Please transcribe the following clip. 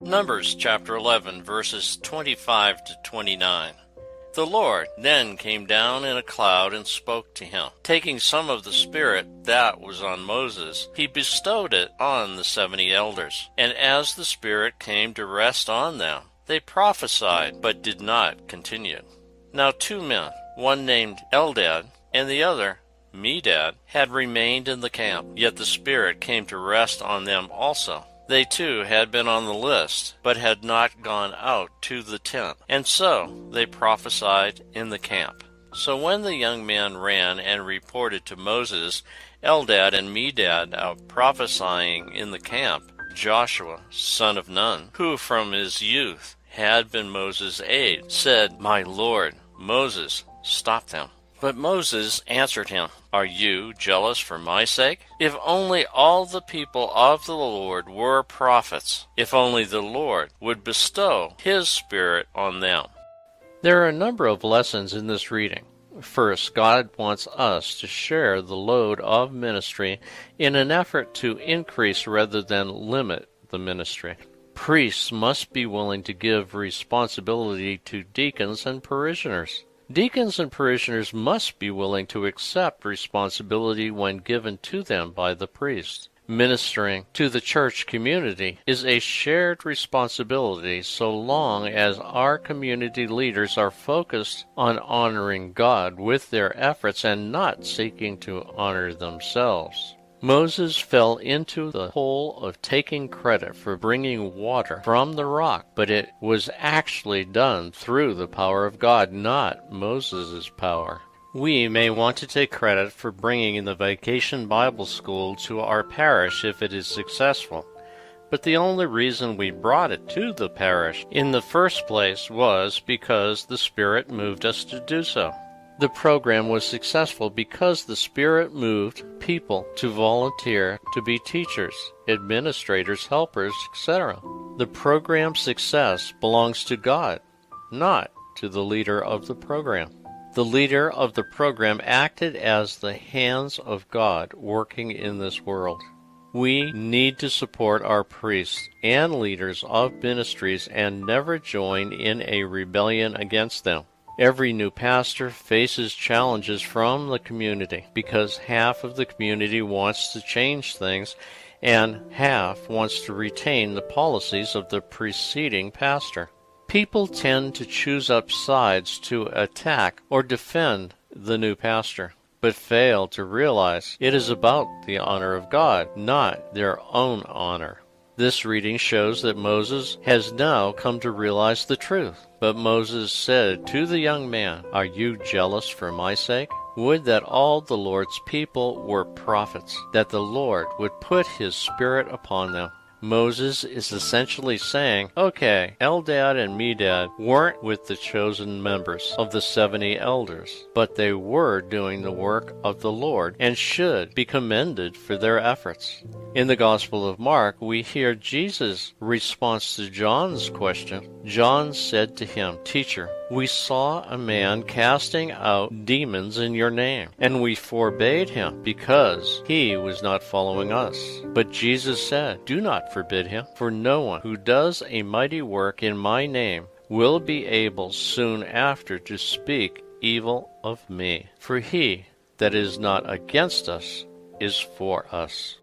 Numbers chapter 11, verses 25 to 29. The Lord then came down in a cloud and spoke to him. Taking some of the Spirit that was on Moses, he bestowed it on the 70 elders. And as the Spirit came to rest on them, they prophesied, but did not continue. Now 2 men, one named Eldad and the other Medad, had remained in the camp, yet the Spirit came to rest on them also. They too had been on the list, but had not gone out to the tent, and so they prophesied in the camp. So when the young men ran and reported to Moses Eldad and Medad out prophesying in the camp, Joshua, son of Nun, who from his youth had been Moses' aide, said, "My Lord, Moses, stop them." But Moses answered him, "Are you jealous for my sake? If only all the people of the Lord were prophets, if only the Lord would bestow his Spirit on them." There are a number of lessons in this reading. First, God wants us to share the load of ministry in an effort to increase rather than limit the ministry. Priests must be willing to give responsibility to deacons and parishioners. Deacons and parishioners must be willing to accept responsibility when given to them by the priest. Ministering to the church community is a shared responsibility so long as our community leaders are focused on honoring God with their efforts and not seeking to honor themselves. Moses fell into the hole of taking credit for bringing water from the rock, but it was actually done through the power of God, not Moses' power. We may want to take credit for bringing the Vacation Bible School to our parish if it is successful, but the only reason we brought it to the parish in the first place was because the Spirit moved us to do so. The program was successful because the Spirit moved people to volunteer to be teachers, administrators, helpers, etc. The program's success belongs to God, not to the leader of the program. The leader of the program acted as the hands of God working in this world. We need to support our priests and leaders of ministries and never join in a rebellion against them. Every new pastor faces challenges from the community because half of the community wants to change things and half wants to retain the policies of the preceding pastor. People tend to choose up sides to attack or defend the new pastor, but fail to realize it is about the honor of God, not their own honor. This reading shows that Moses has now come to realize the truth. But Moses said to the young man, "Are you jealous for my sake? Would that all the Lord's people were prophets, that the Lord would put his Spirit upon them." Moses is essentially saying, okay, Eldad and Medad weren't with the chosen members of the 70 elders, but they were doing the work of the Lord and should be commended for their efforts. In the Gospel of Mark, we hear Jesus' response to John's question. John said to him, "Teacher, we saw a man casting out demons in your name, and we forbade him because he was not following us." But Jesus said, "Do not forbid him, for no one who does a mighty work in my name will be able soon after to speak evil of me. For he that is not against us is for us."